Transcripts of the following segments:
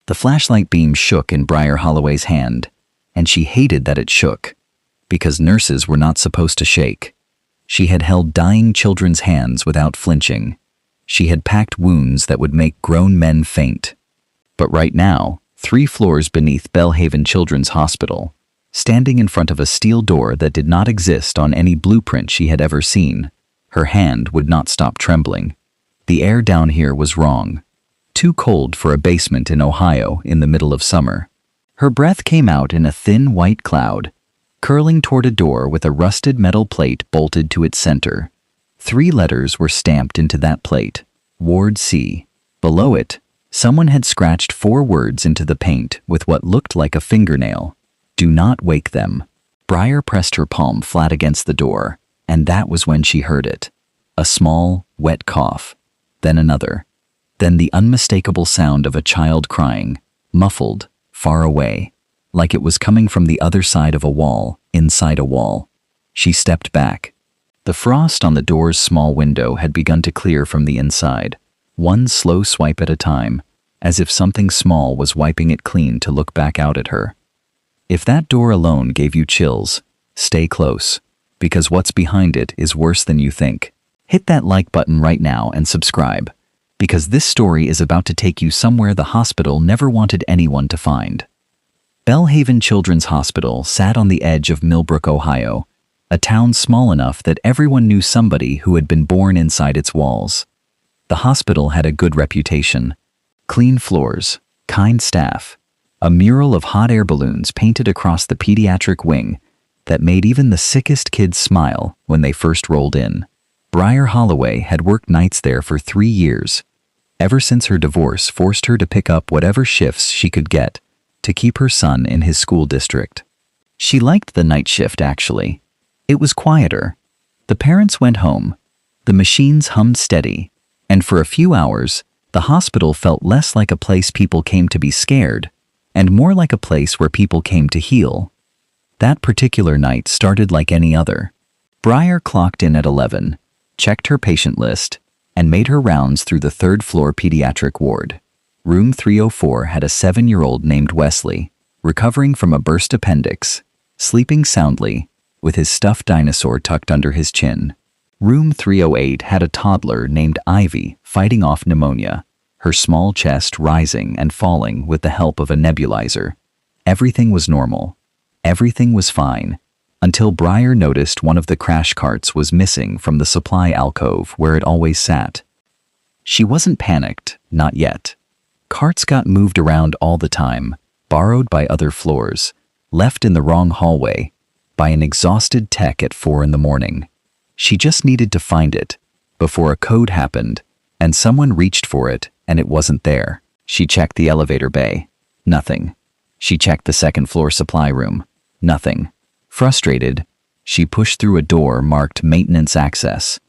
The flashlight beam shook in Briar Holloway's hand, and she hated that it shook, because nurses were not supposed to shake. She had held dying children's hands without flinching. She had packed wounds that would make grown men faint. But right now, 3 floors beneath Bellhaven Children's Hospital, standing in front of a steel door that did not exist on any blueprint she had ever seen, her hand would not stop trembling. The air down here was wrong. Too cold for a basement in Ohio in the middle of summer. Her breath came out in a thin white cloud, curling toward a door with a rusted metal plate bolted to its center. 3 letters were stamped into that plate. Ward C. Below it, someone had scratched 4 words into the paint with what looked like a fingernail. Do not wake them. Briar pressed her palm flat against the door, and that was when she heard it. A small, wet cough. Then another. Then the unmistakable sound of a child crying, muffled, far away, like it was coming from the other side of a wall, inside a wall. She stepped back. The frost on the door's small window had begun to clear from the inside, one slow swipe at a time, as if something small was wiping it clean to look back out at her. If that door alone gave you chills, stay close, because what's behind it is worse than you think. Hit that like button right now and subscribe, because this story is about to take you somewhere the hospital never wanted anyone to find. Bellhaven Children's Hospital sat on the edge of Millbrook, Ohio, a town small enough that everyone knew somebody who had been born inside its walls. The hospital had a good reputation. Clean floors, kind staff, a mural of hot air balloons painted across the pediatric wing that made even the sickest kids smile when they first rolled in. Briar Holloway had worked nights there for 3 years, ever since her divorce forced her to pick up whatever shifts she could get to keep her son in his school district. She liked the night shift, actually. It was quieter. The parents went home, the machines hummed steady, and for a few hours, the hospital felt less like a place people came to be scared and more like a place where people came to heal. That particular night started like any other. Briar clocked in at 11, checked her patient list, and made her rounds through the 3rd-floor pediatric ward. Room 304 had a 7-year-old named Wesley, recovering from a burst appendix, sleeping soundly, with his stuffed dinosaur tucked under his chin. Room 308 had a toddler named Ivy fighting off pneumonia, her small chest rising and falling with the help of a nebulizer. Everything was normal. Everything was fine, until Briar noticed one of the crash carts was missing from the supply alcove where it always sat. She wasn't panicked, not yet. Carts got moved around all the time, borrowed by other floors, left in the wrong hallway, by an exhausted tech at 4 in the morning. She just needed to find it, before a code happened, and someone reached for it, and it wasn't there. She checked the elevator bay. Nothing. She checked the 2nd-floor supply room. Nothing. Frustrated, she pushed through a door marked Maintenance Access,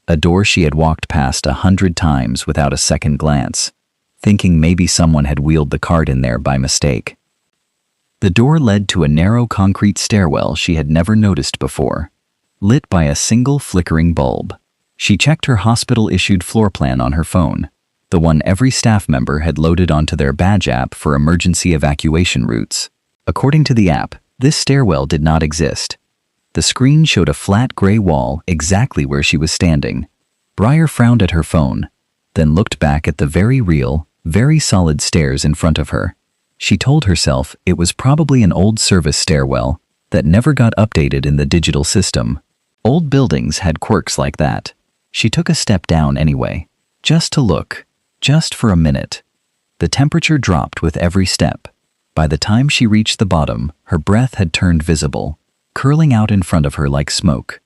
a door she had walked past 100 times without a second glance, thinking maybe someone had wheeled the cart in there by mistake. The door led to a narrow concrete stairwell she had never noticed before, lit by a single flickering bulb. She checked her hospital-issued floor plan on her phone, the one every staff member had loaded onto their badge app for emergency evacuation routes. According to the app, this stairwell did not exist. The screen showed a flat gray wall exactly where she was standing. Briar frowned at her phone, then looked back at the very real, very solid stairs in front of her. She told herself it was probably an old service stairwell that never got updated in the digital system. Old buildings had quirks like that. She took a step down anyway, just to look, just for a minute. The temperature dropped with every step. By the time she reached the bottom, her breath had turned visible, curling out in front of her like smoke.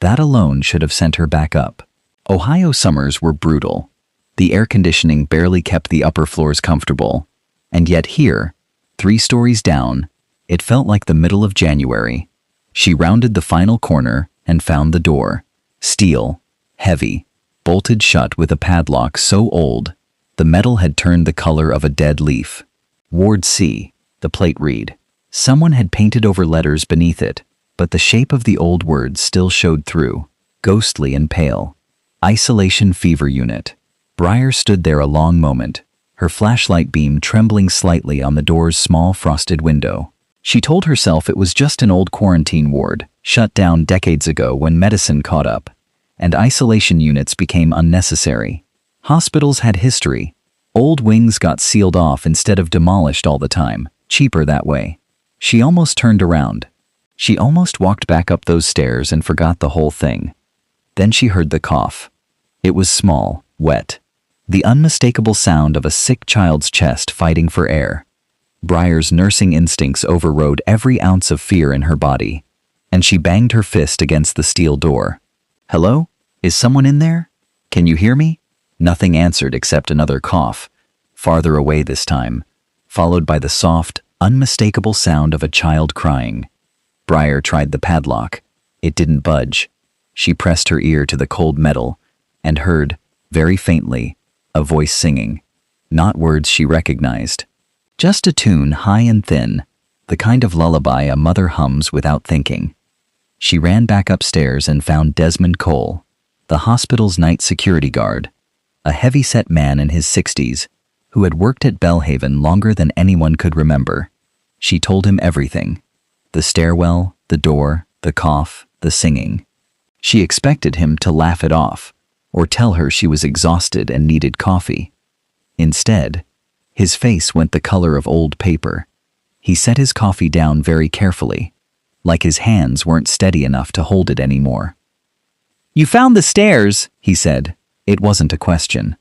That alone should have sent her back up. Ohio summers were brutal. The air conditioning barely kept the upper floors comfortable. And yet here, 3 stories down, it felt like the middle of January. She rounded the final corner and found the door. Steel, heavy, bolted shut with a padlock so old, the metal had turned the color of a dead leaf. Ward C, the plate read. Someone had painted over letters beneath it, but the shape of the old words still showed through, ghostly and pale. Isolation Fever Unit. Briar stood there a long moment, her flashlight beam trembling slightly on the door's small frosted window. She told herself it was just an old quarantine ward, shut down decades ago when medicine caught up, and isolation units became unnecessary. Hospitals had history. Old wings got sealed off instead of demolished all the time, cheaper that way. She almost turned around. She almost walked back up those stairs and forgot the whole thing. Then she heard the cough. It was small, wet. The unmistakable sound of a sick child's chest fighting for air. Briar's nursing instincts overrode every ounce of fear in her body, and she banged her fist against the steel door. "Hello? Is someone in there? Can you hear me?" Nothing answered except another cough, farther away this time, followed by the soft, unmistakable sound of a child crying. Briar tried the padlock. It didn't budge. She pressed her ear to the cold metal and heard, very faintly, a voice singing. Not words she recognized. Just a tune high and thin, the kind of lullaby a mother hums without thinking. She ran back upstairs and found Desmond Cole, the hospital's night security guard, a heavy-set man in his 60s who had worked at Bellhaven longer than anyone could remember. She told him everything. The stairwell, the door, the cough, the singing. She expected him to laugh it off, or tell her she was exhausted and needed coffee. Instead, his face went the color of old paper. He set his coffee down very carefully, like his hands weren't steady enough to hold it anymore. "You found the stairs," he said. It wasn't a question.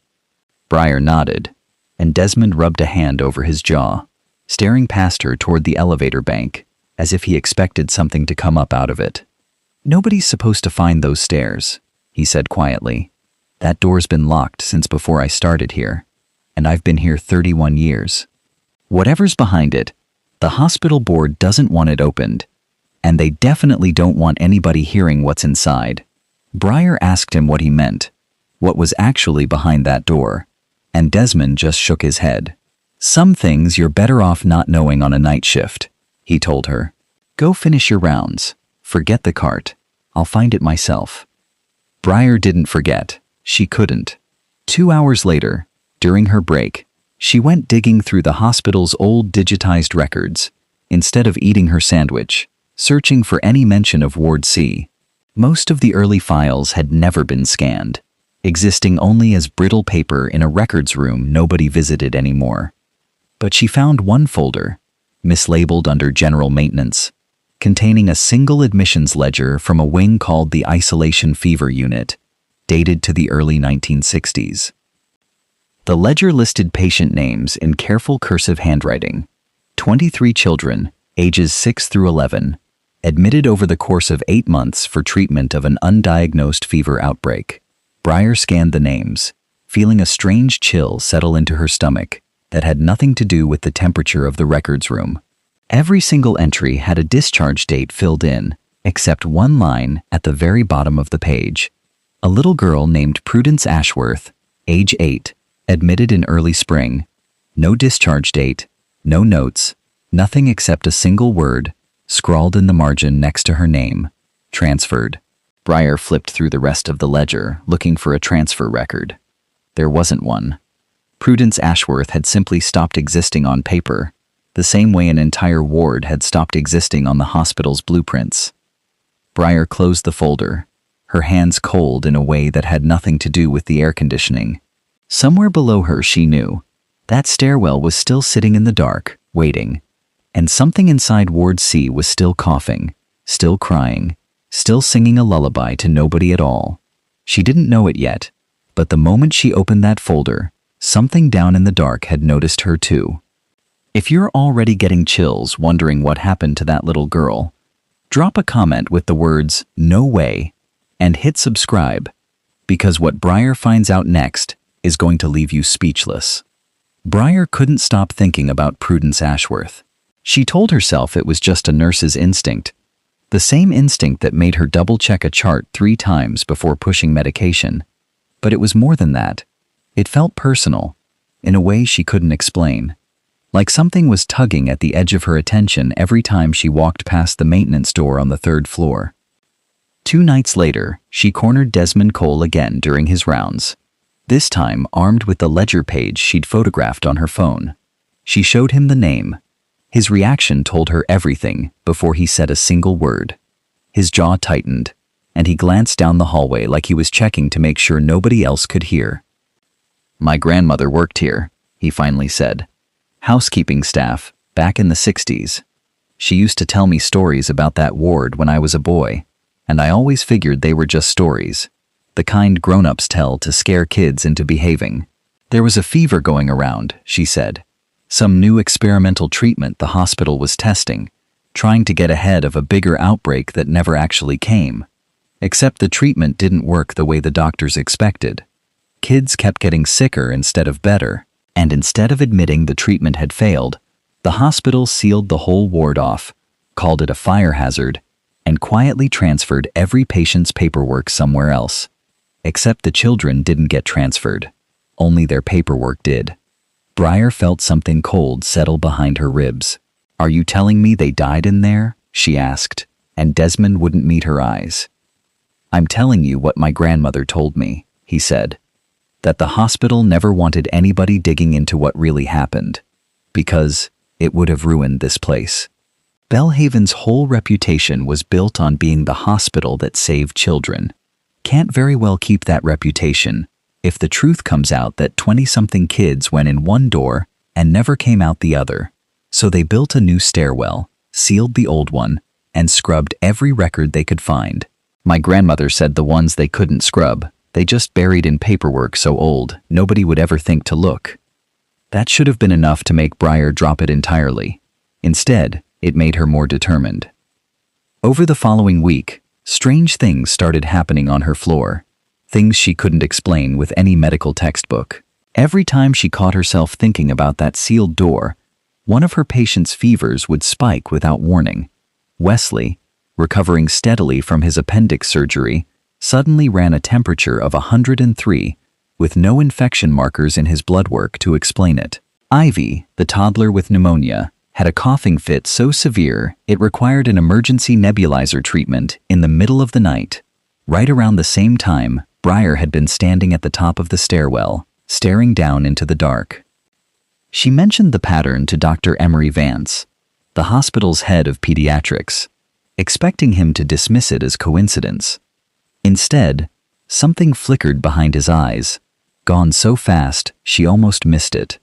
Briar nodded, and Desmond rubbed a hand over his jaw, staring past her toward the elevator bank, as if he expected something to come up out of it. "Nobody's supposed to find those stairs," he said quietly. "That door's been locked since before I started here, and I've been here 31 years. Whatever's behind it, the hospital board doesn't want it opened, and they definitely don't want anybody hearing what's inside." Briar asked him what he meant, what was actually behind that door, and Desmond just shook his head. "Some things you're better off not knowing on a night shift," he told her. "Go finish your rounds. Forget the cart. I'll find it myself." Briar didn't forget. She couldn't. 2 hours later, during her break, she went digging through the hospital's old digitized records, instead of eating her sandwich, searching for any mention of Ward C. Most of the early files had never been scanned, existing only as brittle paper in a records room nobody visited anymore. But she found one folder, mislabeled under General Maintenance, containing a single admissions ledger from a wing called the Isolation Fever Unit, dated to the early 1960s. The ledger listed patient names in careful cursive handwriting. 23 children, ages 6 through 11, admitted over the course of 8 months for treatment of an undiagnosed fever outbreak. Briar scanned the names, feeling a strange chill settle into her stomach that had nothing to do with the temperature of the records room. Every single entry had a discharge date filled in, except one line at the very bottom of the page. A little girl named Prudence Ashworth, age 8, admitted in early spring. No discharge date, no notes, nothing except a single word, scrawled in the margin next to her name: transferred. Briar flipped through the rest of the ledger, looking for a transfer record. There wasn't one. Prudence Ashworth had simply stopped existing on paper, the same way an entire ward had stopped existing on the hospital's blueprints. Briar closed the folder, her hands cold in a way that had nothing to do with the air conditioning. Somewhere below her, she knew, that stairwell was still sitting in the dark, waiting, and something inside Ward C was still coughing, still crying, still singing a lullaby to nobody at all. She didn't know it yet, but the moment she opened that folder, something down in the dark had noticed her too. If you're already getting chills wondering what happened to that little girl, drop a comment with the words "No way" and hit subscribe, because what Briar finds out next is going to leave you speechless. Briar couldn't stop thinking about Prudence Ashworth. She told herself it was just a nurse's instinct, the same instinct that made her double-check a chart 3 times before pushing medication. But it was more than that. It felt personal, in a way she couldn't explain. Like something was tugging at the edge of her attention every time she walked past the maintenance door on the 3rd floor. 2 nights later, she cornered Desmond Cole again during his rounds. this time armed with the ledger page she'd photographed on her phone. She showed him the name. His reaction told her everything before he said a single word. His jaw tightened, and he glanced down the hallway like he was checking to make sure nobody else could hear. "My grandmother worked here," he finally said. "Housekeeping staff, back in the 60s. She used to tell me stories about that ward when I was a boy, and I always figured they were just stories, the kind grown-ups tell to scare kids into behaving. There was a fever going around," she said. "Some new experimental treatment the hospital was testing, trying to get ahead of a bigger outbreak that never actually came. Except the treatment didn't work the way the doctors expected. Kids kept getting sicker instead of better, and instead of admitting the treatment had failed, the hospital sealed the whole ward off, called it a fire hazard, and quietly transferred every patient's paperwork somewhere else. Except the children didn't get transferred. Only their paperwork did." Briar felt something cold settle behind her ribs. "Are you telling me they died in there?" she asked, and Desmond wouldn't meet her eyes. "I'm telling you what my grandmother told me," he said. "That the hospital never wanted anybody digging into what really happened, because it would have ruined this place." Bellhaven's whole reputation was built on being the hospital that saved children. Can't very well keep that reputation if the truth comes out that 20-something kids went in one door and never came out the other. So they built a new stairwell, sealed the old one, and scrubbed every record they could find. My grandmother said the ones they couldn't scrub, they just buried in paperwork so old nobody would ever think to look. That should have been enough to make Briar drop it entirely. Instead, it made her more determined. Over the following week, strange things started happening on her floor, things she couldn't explain with any medical textbook. Every time she caught herself thinking about that sealed door, one of her patients' fevers would spike without warning. Wesley, recovering steadily from his appendix surgery, suddenly ran a temperature of 103, with no infection markers in his blood work to explain it. Ivy, the toddler with pneumonia, had a coughing fit so severe it required an emergency nebulizer treatment in the middle of the night. Right around the same time, Briar had been standing at the top of the stairwell, staring down into the dark. She mentioned the pattern to Dr. Emery Vance, the hospital's head of pediatrics, expecting him to dismiss it as coincidence. Instead, something flickered behind his eyes, gone so fast she almost missed it.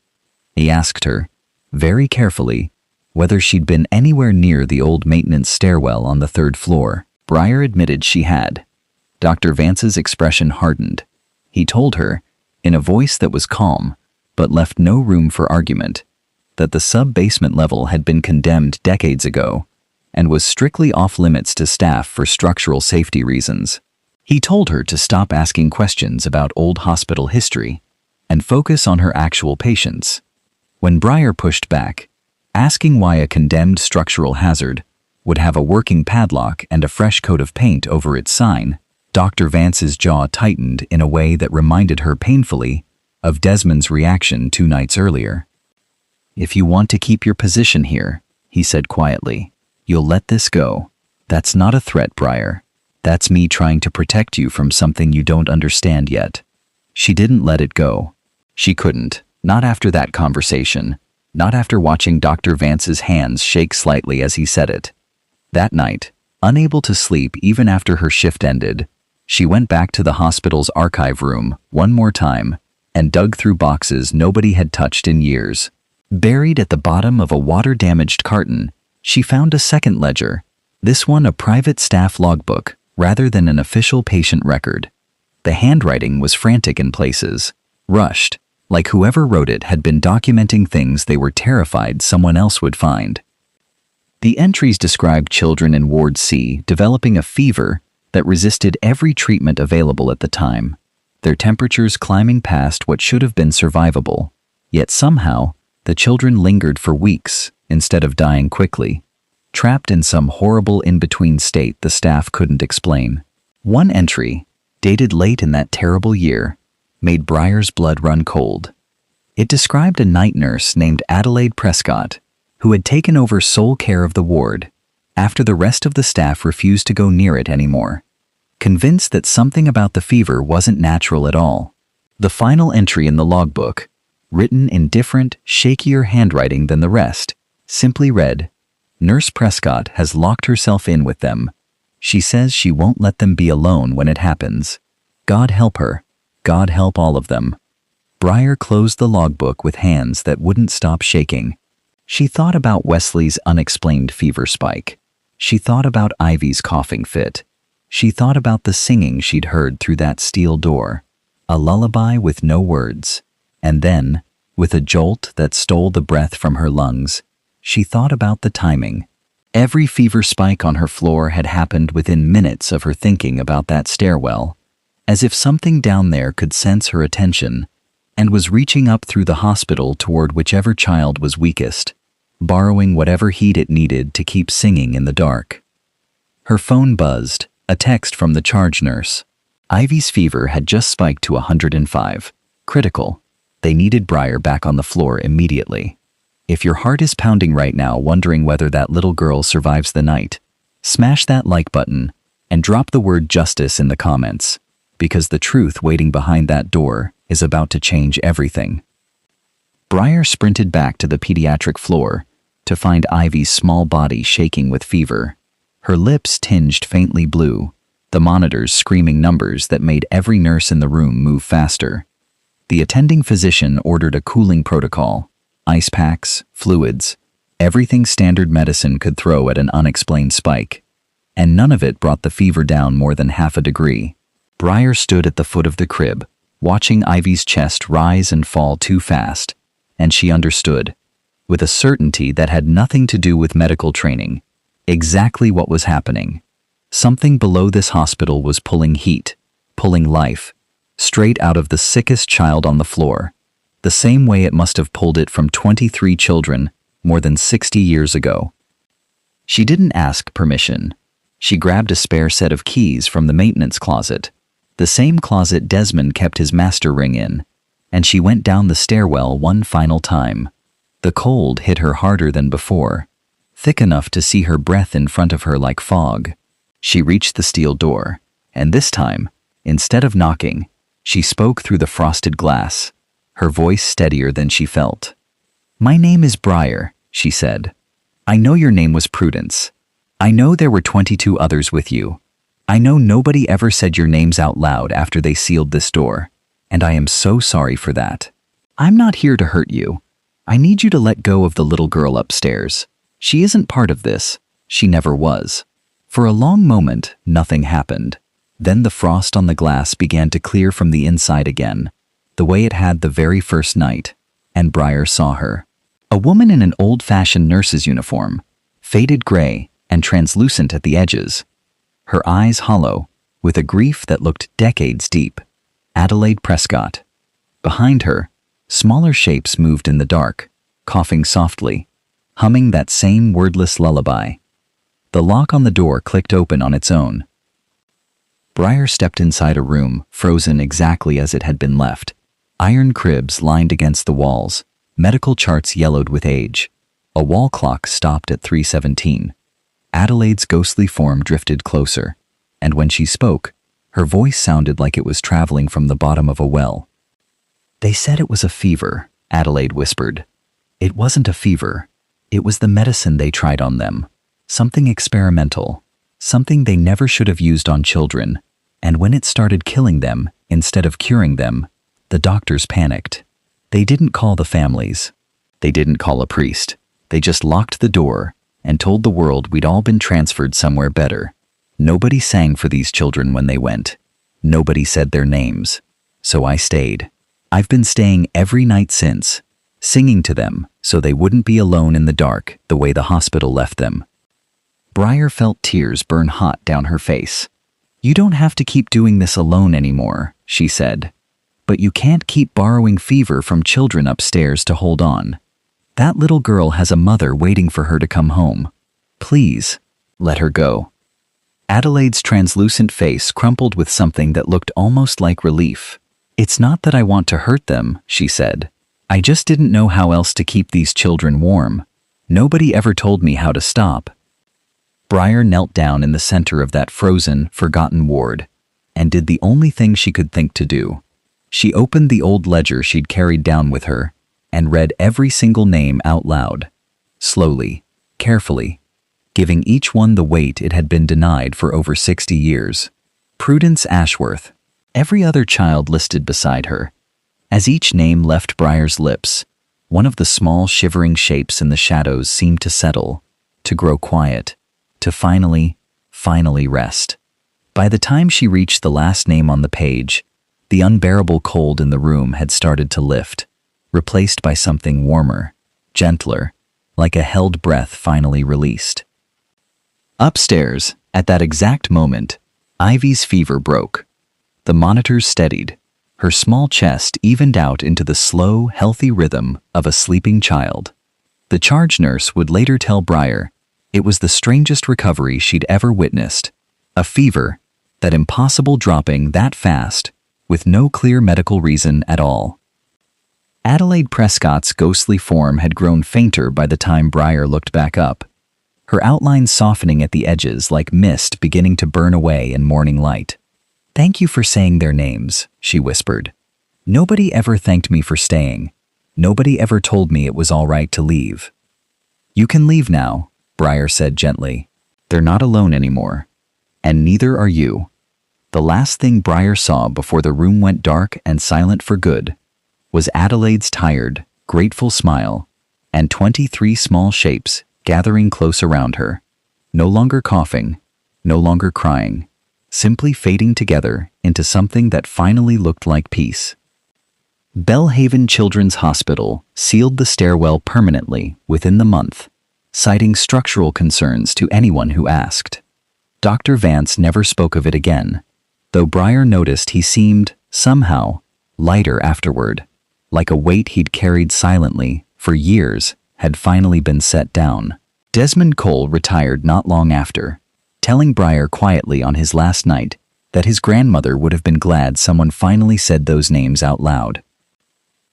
He asked her, very carefully, whether she'd been anywhere near the old maintenance stairwell on the 3rd floor. Briar admitted she had. Dr. Vance's expression hardened. He told her, in a voice that was calm, but left no room for argument, that the sub-basement level had been condemned decades ago and was strictly off-limits to staff for structural safety reasons. He told her to stop asking questions about old hospital history and focus on her actual patients. When Briar pushed back, asking why a condemned structural hazard would have a working padlock and a fresh coat of paint over its sign, Dr. Vance's jaw tightened in a way that reminded her painfully of Desmond's reaction 2 nights earlier. "If you want to keep your position here," he said quietly, "you'll let this go. That's not a threat, Briar. That's me trying to protect you from something you don't understand yet." She didn't let it go. She couldn't, not after that conversation, not after watching Dr. Vance's hands shake slightly as he said it. That night, unable to sleep even after her shift ended, she went back to the hospital's archive room one more time and dug through boxes nobody had touched in years. Buried at the bottom of a water-damaged carton, she found a second ledger, this one a private staff logbook rather than an official patient record. The handwriting was frantic in places, rushed, like whoever wrote it had been documenting things they were terrified someone else would find. The entries described children in Ward C developing a fever that resisted every treatment available at the time, their temperatures climbing past what should have been survivable. Yet somehow, the children lingered for weeks instead of dying quickly, trapped in some horrible in-between state the staff couldn't explain. One entry, dated late in that terrible year, made Briar's blood run cold. It described a night nurse named Adelaide Prescott, who had taken over sole care of the ward, after the rest of the staff refused to go near it anymore. Convinced that something about the fever wasn't natural at all, The final entry in the logbook, written in different, shakier handwriting than the rest, simply read, "Nurse Prescott has locked herself in with them. She says she won't let them be alone when it happens. God help her. God help all of them." Briar closed the logbook with hands that wouldn't stop shaking. She thought about Wesley's unexplained fever spike. She thought about Ivy's coughing fit. She thought about the singing she'd heard through that steel door. A lullaby with no words. And then, with a jolt that stole the breath from her lungs, she thought about the timing. Every fever spike on her floor had happened within minutes of her thinking about that stairwell, as if something down there could sense her attention and was reaching up through the hospital toward whichever child was weakest, borrowing whatever heat it needed to keep singing in the dark. Her phone buzzed, a text from the charge nurse. Ivy's fever had just spiked to 105. Critical. They needed Briar back on the floor immediately. If your heart is pounding right now wondering whether that little girl survives the night, smash that like button and drop the word justice in the comments, because the truth waiting behind that door is about to change everything. Briar sprinted back to the pediatric floor to find Ivy's small body shaking with fever, her lips tinged faintly blue, the monitors screaming numbers that made every nurse in the room move faster. The attending physician ordered a cooling protocol, ice packs, fluids, everything standard medicine could throw at an unexplained spike, and none of it brought the fever down more than half a degree. Briar stood at the foot of the crib, watching Ivy's chest rise and fall too fast, and she understood, with a certainty that had nothing to do with medical training, exactly what was happening. Something below this hospital was pulling heat, pulling life, straight out of the sickest child on the floor, the same way it must have pulled it from 23 children more than 60 years ago. She didn't ask permission. She grabbed a spare set of keys from the maintenance closet, the same closet Desmond kept his master ring in, and she went down the stairwell one final time. The cold hit her harder than before, thick enough to see her breath in front of her like fog. She reached the steel door, and this time, instead of knocking, she spoke through the frosted glass, her voice steadier than she felt. "My name is Briar," she said. "I know your name was Prudence. I know there were 22 others with you. I know nobody ever said your names out loud after they sealed this door, and I am so sorry for that. I'm not here to hurt you. I need you to let go of the little girl upstairs. She isn't part of this. She never was." For a long moment, nothing happened. Then the frost on the glass began to clear from the inside again, the way it had the very first night, and Briar saw her. A woman in an old-fashioned nurse's uniform, faded gray and translucent at the edges, her eyes hollow, with a grief that looked decades deep. Adelaide Prescott. Behind her, smaller shapes moved in the dark, coughing softly, humming that same wordless lullaby. The lock on the door clicked open on its own. Briar stepped inside a room, frozen exactly as it had been left. Iron cribs lined against the walls, medical charts yellowed with age. A wall clock stopped at 3:17. Adelaide's ghostly form drifted closer, and when she spoke, her voice sounded like it was traveling from the bottom of a well. "They said it was a fever," Adelaide whispered. "It wasn't a fever. It was the medicine they tried on them. Something experimental. Something they never should have used on children. And when it started killing them, instead of curing them, the doctors panicked. They didn't call the families. They didn't call a priest. They just locked the door and told the world we'd all been transferred somewhere better. Nobody sang for these children when they went. Nobody said their names. So I stayed. I've been staying every night since, singing to them so they wouldn't be alone in the dark the way the hospital left them." Briar felt tears burn hot down her face. "You don't have to keep doing this alone anymore," she said. "But you can't keep borrowing fever from children upstairs to hold on. That little girl has a mother waiting for her to come home. Please, let her go." Adelaide's translucent face crumpled with something that looked almost like relief. "It's not that I want to hurt them," she said. "I just didn't know how else to keep these children warm. Nobody ever told me how to stop." Briar knelt down in the center of that frozen, forgotten ward, and did the only thing she could think to do. She opened the old ledger she'd carried down with her and read every single name out loud, slowly, carefully, giving each one the weight it had been denied for over 60 years. Prudence Ashworth, every other child listed beside her. As each name left Briar's lips, one of the small shivering shapes in the shadows seemed to settle, to grow quiet, to finally rest. By the time she reached the last name on the page, the unbearable cold in the room had started to lift, replaced by something warmer, gentler, like a held breath finally released. Upstairs, at that exact moment, Ivy's fever broke. The monitors steadied. Her small chest evened out into the slow, healthy rhythm of a sleeping child. The charge nurse would later tell Briar it was the strangest recovery she'd ever witnessed. A fever, that impossible dropping that fast, with no clear medical reason at all. Adelaide Prescott's ghostly form had grown fainter by the time Briar looked back up, her outlines softening at the edges like mist beginning to burn away in morning light. "Thank you for saying their names," she whispered. "Nobody ever thanked me for staying. Nobody ever told me it was all right to leave." "You can leave now," Briar said gently. "They're not alone anymore. And neither are you." The last thing Briar saw before the room went dark and silent for good was Adelaide's tired, grateful smile and 23 small shapes gathering close around her, no longer coughing, no longer crying, simply fading together into something that finally looked like peace. Bellhaven Children's Hospital sealed the stairwell permanently within the month, citing structural concerns to anyone who asked. Dr. Vance never spoke of it again, though Briar noticed he seemed, somehow, lighter afterward, like a weight he'd carried silently for years had finally been set down. Desmond Cole retired not long after, telling Briar quietly on his last night that his grandmother would have been glad someone finally said those names out loud.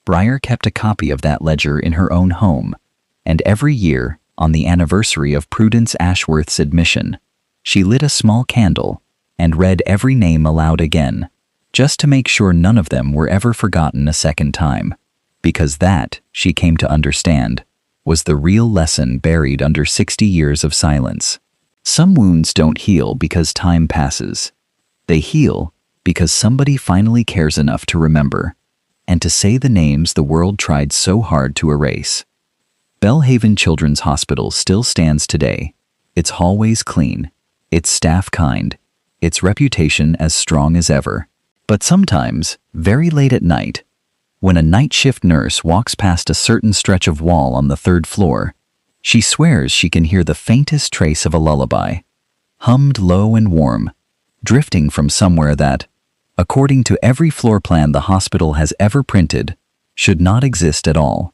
Briar kept a copy of that ledger in her own home, and every year, on the anniversary of Prudence Ashworth's admission, she lit a small candle and read every name aloud again, just to make sure none of them were ever forgotten a second time, because that, she came to understand, was the real lesson buried under 60 years of silence. Some wounds don't heal because time passes. They heal because somebody finally cares enough to remember, and to say the names the world tried so hard to erase. Bellhaven Children's Hospital still stands today, its hallways clean, its staff kind, its reputation as strong as ever. But sometimes, very late at night, when a night shift nurse walks past a certain stretch of wall on the 3rd floor, she swears she can hear the faintest trace of a lullaby, hummed low and warm, drifting from somewhere that, according to every floor plan the hospital has ever printed, should not exist at all.